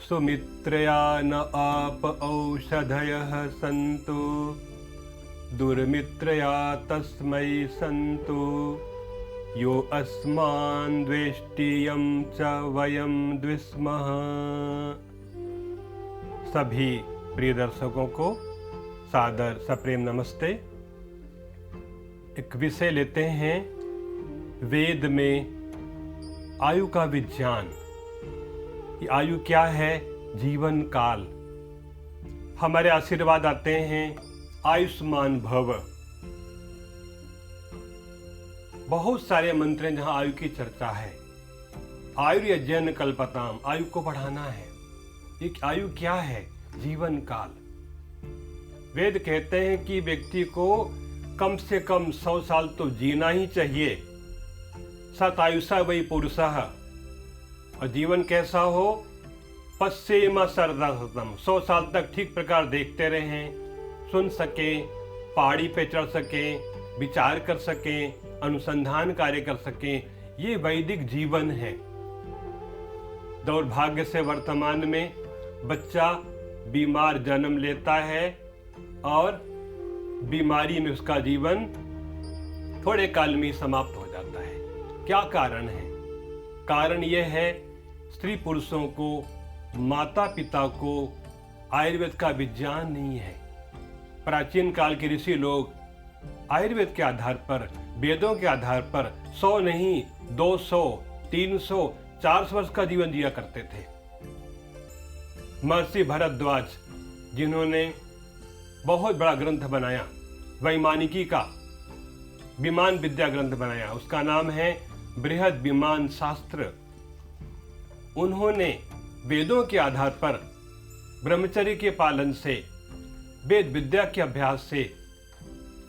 सुमित्रया न आप औषधयः सन्तु दुर्मित्रया तस्मै सन्तु यो अस्मान् द्वेष्टि यं च वयं द्विस्मः। सभी प्रिय दर्शकों को सादर सप्रेम नमस्ते। एक विषय लेते हैं, वेद में आयु का विज्ञान। ये आयु क्या है? जीवन काल। हमारे आशीर्वाद आते हैं आयुष्मान भव। बहुत सारे मंत्र हैं जहां आयु की चर्चा है। आयुर्यज्ञन कल्पताम, आयु को बढ़ाना है। ये आयु क्या है? जीवन काल। वेद कहते हैं कि व्यक्ति को कम से कम 100 साल तो जीना ही चाहिए। सतायुषा वही पुरुषः। और जीवन कैसा हो? पश्येम सरदासतम, 100 साल तक ठीक प्रकार देखते रहें, सुन सकें, पहाड़ी पे चढ़ सकें, विचार कर सकें, अनुसंधान कार्य कर सकें। ये वैदिक जीवन है। दुर्भाग्य से वर्तमान में बच्चा बीमार जन्म लेता है और बीमारी में उसका जीवन थोड़े काल में समाप्त हो जाता है। क्या कारण है? कारण यह है, स्त्री पुरुषों को, माता पिता को आयुर्वेद का विज्ञान नहीं है। प्राचीन काल के ऋषि लोग आयुर्वेद के आधार पर, वेदों के आधार पर 100 नहीं 200, 300, 400 वर्ष का जीवन जिया करते थे। महर्षि भरद्वाज, जिन्होंने बहुत बड़ा ग्रंथ बनाया, वैमानिकी का विमान विद्या ग्रंथ बनाया, उसका नाम है बृहद विमान शास्त्र। उन्होंने वेदों के आधार पर ब्रह्मचर्य के पालन से, वेद विद्या के अभ्यास से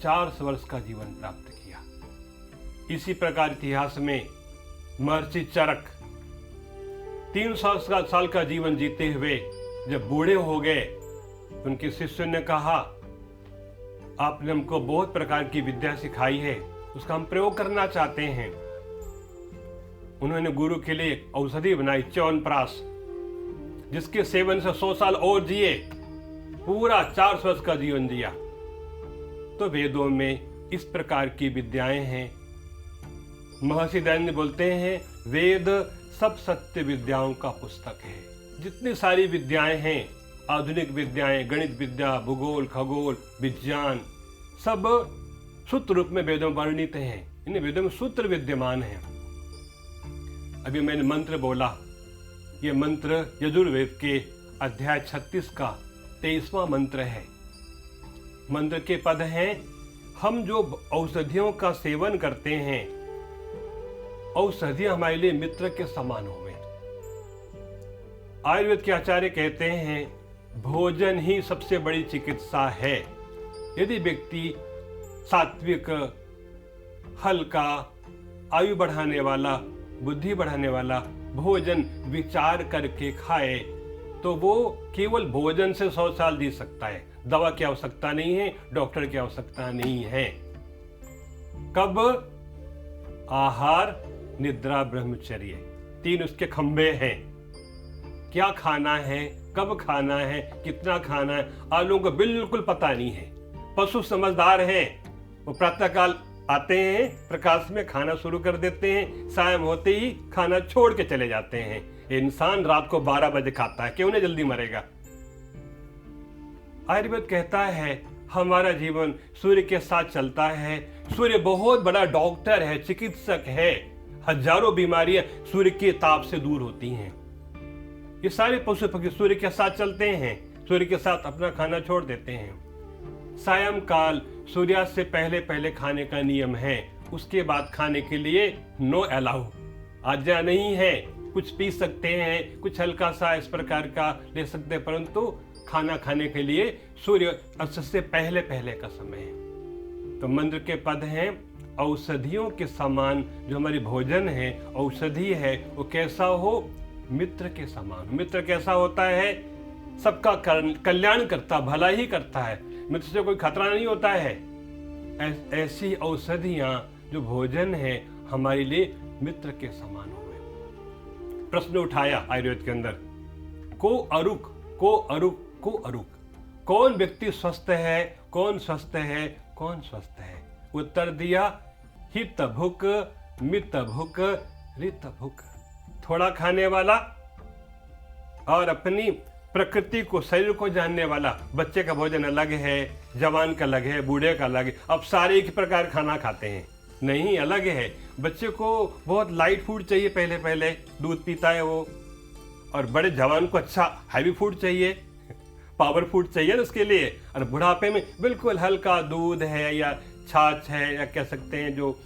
400 वर्ष का जीवन प्राप्त किया। इसी प्रकार इतिहास में महर्षि चरक 300 साल का जीवन जीते हुए जब बूढ़े हो गए, उनके शिष्यों ने कहा, आपने हमको बहुत प्रकार की विद्या सिखाई है, उसका हम प्रयोग करना चाहते हैं। उन्होंने गुरु के लिए औषधि बनाई, च्यवनप्राश, जिसके सेवन से 100 साल और जिए, पूरा 400 वर्ष का जीवन जिया। तो वेदों में इस प्रकार की विद्याएं हैं। महर्षि दयानंद बोलते हैं, वेद सब सत्य विद्याओं का पुस्तक है। जितनी सारी विद्याएं हैं, आधुनिक विद्याएं, गणित विद्या, भूगोल, खगोल, विज्ञान, सब सूत्र रूप में वेदों में वर्णित हैं। इन वेदों में सूत्र विद्यमान हैं। अभी मैंने मंत्र बोला, ये मंत्र यजुर्वेद के अध्याय 36 का 23वां मंत्र है। मंत्र के पद हैं, हम जो औषधियों का सेवन करते हैं, औषधियां हमारे लिए मित्र के समान होवे। आयुर्वेद के आचार्य कहते हैं, भोजन ही सबसे बड़ी चिकित्सा है। यदि व्यक्ति सात्विक, हल्का, आयु बढ़ाने वाला, बुद्धि बढ़ाने वाला भोजन विचार करके खाए, तो वो केवल भोजन से 100 साल जी सकता है। दवा की आवश्यकता नहीं है, डॉक्टर की आवश्यकता नहीं है। कब? आहार, निद्रा, ब्रह्मचर्य, 3 उसके खंभे हैं। क्या खाना है, कब खाना है, कितना खाना है, आप लोगों को बिल्कुल पता नहीं है। पशु समझदार हैं, वो प्रातःकाल आते हैं, प्रकाश में खाना शुरू कर देते हैं, सायं होते ही खाना छोड़ के चले जाते हैं। इंसान रात को 12 बजे खाता है, क्यों नहीं जल्दी मरेगा? आयुर्वेद कहता है, हमारा जीवन सूर्य के साथ चलता है। सूर्य बहुत बड़ा डॉक्टर है, चिकित्सक है। हजारों बीमारियां सूर्य के ताप से दूर होती हैं। ये सारे पशु पक्षी सूर्य के साथ चलते हैं, सूर्य के साथ अपना खाना छोड़ देते हैं। सायंकाल सूर्यास्त से पहले पहले खाने का नियम है, उसके बाद खाने के लिए नो अलाउ, आज्ञा नहीं है। कुछ पी सकते हैं, कुछ हल्का सा इस प्रकार का ले सकते हैं, परंतु खाना खाने के लिए सूर्य अस्त से पहले पहले का समय है। तो मंत्र के पद हैं, औषधियों के समान जो हमारी भोजन है, औषधि है, वो कैसा हो? मित्र के समान। मित्र कैसा होता है? सबका कल्याण करता, भला ही करता है, मित्र से कोई खतरा नहीं होता है। ऐसी औषधियां जो भोजन है हमारे लिए मित्र के समान हुए। प्रश्न उठाया आयुर्वेद के अंदर, को अरुक। कौन व्यक्ति स्वस्थ है, कौन स्वस्थ है, कौन स्वस्थ है? उत्तर दिया हित भुक मित भुक रित भुक। थोड़ा खाने वाला और अपनी प्रकृति को, शरीर को जानने वाला। बच्चे का भोजन अलग है, जवान का अलग है, बूढ़े का अलग है। अब सारे एक प्रकार खाना खाते हैं? नहीं, अलग है। बच्चे को बहुत लाइट फूड चाहिए, पहले दूध पीता है वो, और बड़े जवान को अच्छा हैवी फूड चाहिए, पावर फूड चाहिए ना उसके लिए। और बुढ़ापे में बिल्कुल हल्का दूध है या छाछ है, या कह सकते हैं जो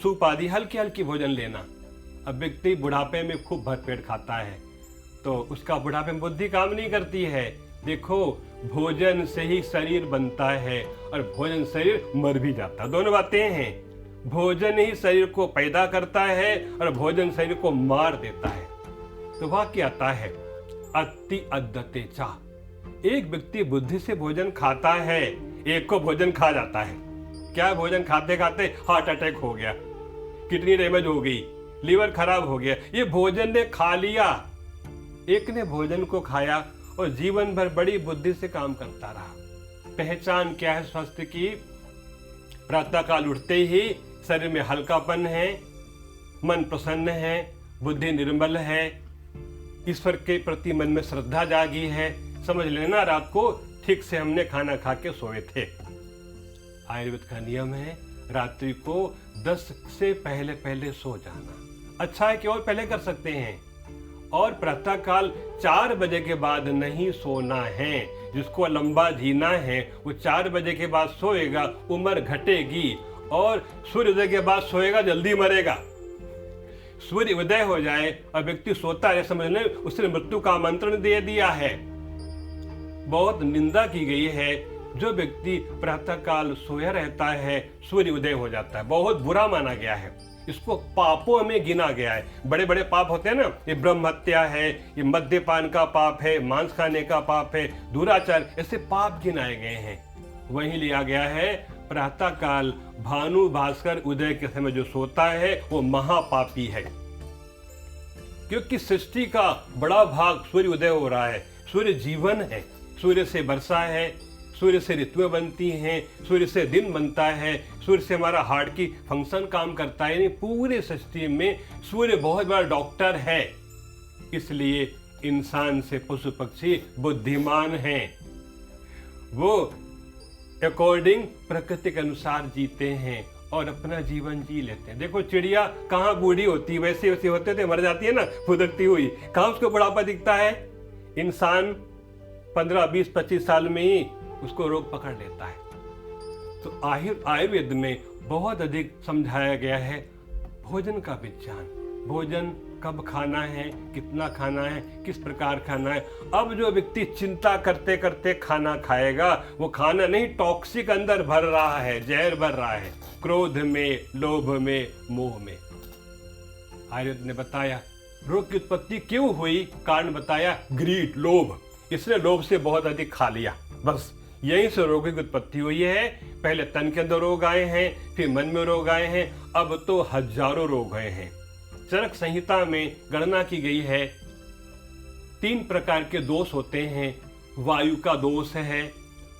सूप आदि हल्की भोजन लेना। अब व्यक्ति बुढ़ापे में खूब भरपेट खाता है तो उसका बुढ़ापे में बुद्धि काम नहीं करती है। देखो, भोजन से ही शरीर बनता है और भोजन शरीर मर भी जाता है। दोनों बातें हैं। भोजन ही शरीर को पैदा करता है और भोजन शरीर को मार देता है। तो वाक्य आता है अति अद्दते चा। एक व्यक्ति बुद्धि से भोजन खाता है, एक को भोजन खा जाता है। क्या भोजन खाते खाते हार्ट अटैक हो गया, किडनी डैमेज हो गई, लीवर खराब हो गया। ये भोजन ने खा लिया। एक ने भोजन को खाया और जीवन भर बड़ी बुद्धि से काम करता रहा। पहचान क्या है स्वास्थ्य की? प्रातःकाल उठते ही शरीर में हल्कापन है, मन प्रसन्न है, बुद्धि निर्मल है, ईश्वर के प्रति मन में श्रद्धा जागी है। समझ लेना, रात को ठीक से हमने खाना खा के सोए थे। आयुर्वेद का नियम है रात्रि को 10 से पहले सो जाना। अच्छा है कि और पहले कर सकते हैं। और प्रातःकाल 4 बजे के बाद नहीं सोना है। जिसको लंबा जीना है वो 4 बजे के बाद सोएगा, उम्र घटेगी। और सूर्योदय के बाद सोएगा, जल्दी मरेगा। सूर्य उदय हो जाए और व्यक्ति सोता है, समझ लें उसने मृत्यु का आमंत्रण दे दिया है। बहुत निंदा की गई है जो व्यक्ति प्रातःकाल सोया रहता है, सूर्य उदय हो जाता है, बहुत बुरा माना गया है। इसको पापों में गिना गया है। बड़े बड़े पाप होते हैं ना, ये ब्रह्म हत्या है, ये मद्यपान का पाप है, मांस खाने का पाप है, दुराचार, ऐसे पाप गिनाए गए हैं। वहीं लिया गया है प्रातःकाल भानु भास्कर उदय के समय जो सोता है वो महापापी है। क्योंकि सृष्टि का बड़ा भाग सूर्य उदय हो रहा है। सूर्य जीवन है, सूर्य से वर्षा है, सूर्य से ऋतुएं बनती हैं, सूर्य से दिन बनता है, सूर्य से हमारा हार्ट की फंक्शन काम करता है। यानी पूरे सृष्टि में सूर्य बहुत बड़ा डॉक्टर है। इसलिए इंसान से पशु पक्षी बुद्धिमान हैं। वो अकॉर्डिंग प्रकृति के अनुसार जीते हैं और अपना जीवन जी लेते हैं। देखो, चिड़िया कहाँ बूढ़ी होती है, वैसे वैसे होते थे, मर जाती है ना फुदकती हुई, कहाँ उसको बुढ़ापा दिखता है। इंसान 15, 20, 25 साल में ही उसको रोग पकड़ लेता है। तो आयुर्वेद में बहुत अधिक समझाया गया है भोजन का विज्ञान। भोजन कब खाना है, कितना खाना है, किस प्रकार खाना है। अब जो व्यक्ति चिंता करते करते खाना खाएगा, वो खाना नहीं, टॉक्सिक अंदर भर रहा है, जहर भर रहा है, क्रोध में, लोभ में, मोह में। आयुर्वेद ने बताया रोग की उत्पत्ति क्यों हुई, कारण बताया ग्रीड, लोभ। इसने लोभ से बहुत अधिक खा लिया, बस यहीं से रोगों की उत्पत्ति हुई है। पहले तन के अंदर रोग आए हैं, फिर मन में रोग आए हैं, अब तो हजारों रोग आए हैं। चरक संहिता में गणना की गई है 3 प्रकार के दोष होते हैं। वायु का दोष है,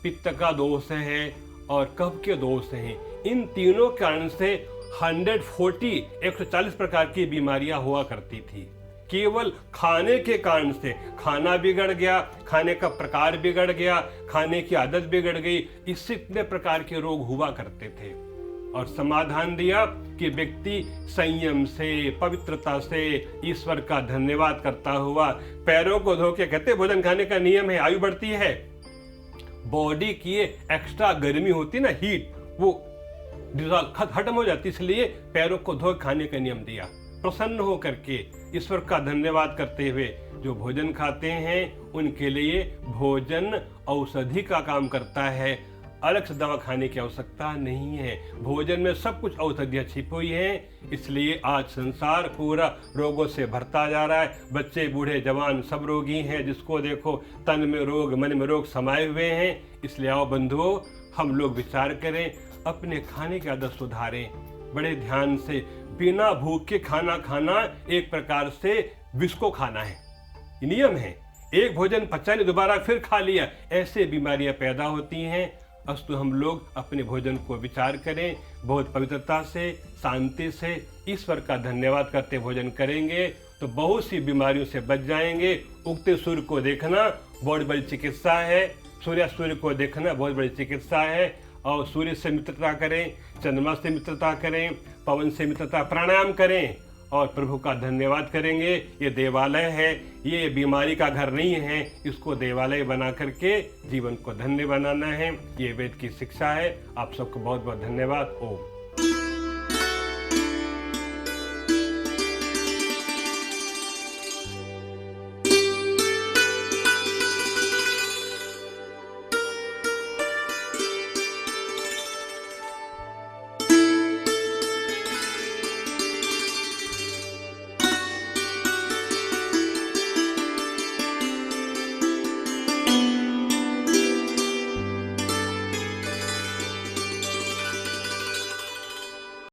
पित्त का दोष है और कफ के दोष हैं। इन तीनों कारण से 140 प्रकार की बीमारियां हुआ करती थी। केवल खाने के कारण से खाना बिगड़ गया, खाने का प्रकार बिगड़ गया, खाने की आदत बिगड़ गई, इससे इतने प्रकार के रोग हुआ करते थे। और समाधान दिया कि व्यक्ति संयम से, पवित्रता से, ईश्वर का धन्यवाद करता हुआ पैरों को धो के, कहते भोजन खाने का नियम है, आयु बढ़ती है, बॉडी की एक्स्ट्रा गर्मी होती ना, हीट, वो खत्म हो जाती, इसलिए पैरों को धो खाने का नियम दिया। प्रसन्न हो करके ईश्वर का धन्यवाद करते हुए जो भोजन खाते हैं उनके लिए भोजन औषधि का काम करता है। अलग से दवा खाने की आवश्यकता नहीं है। भोजन में सब कुछ औषधियाँ छिपी हुई हैं। इसलिए आज संसार पूरा रोगों से भरता जा रहा है। बच्चे, बूढ़े, जवान सब रोगी हैं। जिसको देखो तन में रोग, मन में रोग समाये हुए हैं। इसलिए आओ बंधुओं, हम लोग विचार करें, अपने खाने की आदत सुधारें, बड़े ध्यान से। बिना भूख के खाना खाना एक प्रकार से विष को खाना है, नियम है। एक भोजन पचा नहीं, दोबारा फिर खा लिया, ऐसे बीमारियां पैदा होती हैं। अस्तु हम लोग अपने भोजन को विचार करें, बहुत पवित्रता से, शांति से, ईश्वर का धन्यवाद करते भोजन करेंगे तो बहुत सी बीमारियों से बच जाएंगे। उगते सूर्य को देखना बहुत बड़ी चिकित्सा है, सूर्य को देखना बहुत बड़ी चिकित्सा है। और सूर्य से मित्रता करें, चंद्रमा से मित्रता करें, पवन से मित्रता, प्राणायाम करें और प्रभु का धन्यवाद करेंगे। ये देवालय है, ये बीमारी का घर नहीं है, इसको देवालय बना करके जीवन को धन्य बनाना है। ये वेद की शिक्षा है। आप सबको बहुत बहुत धन्यवाद। ओम।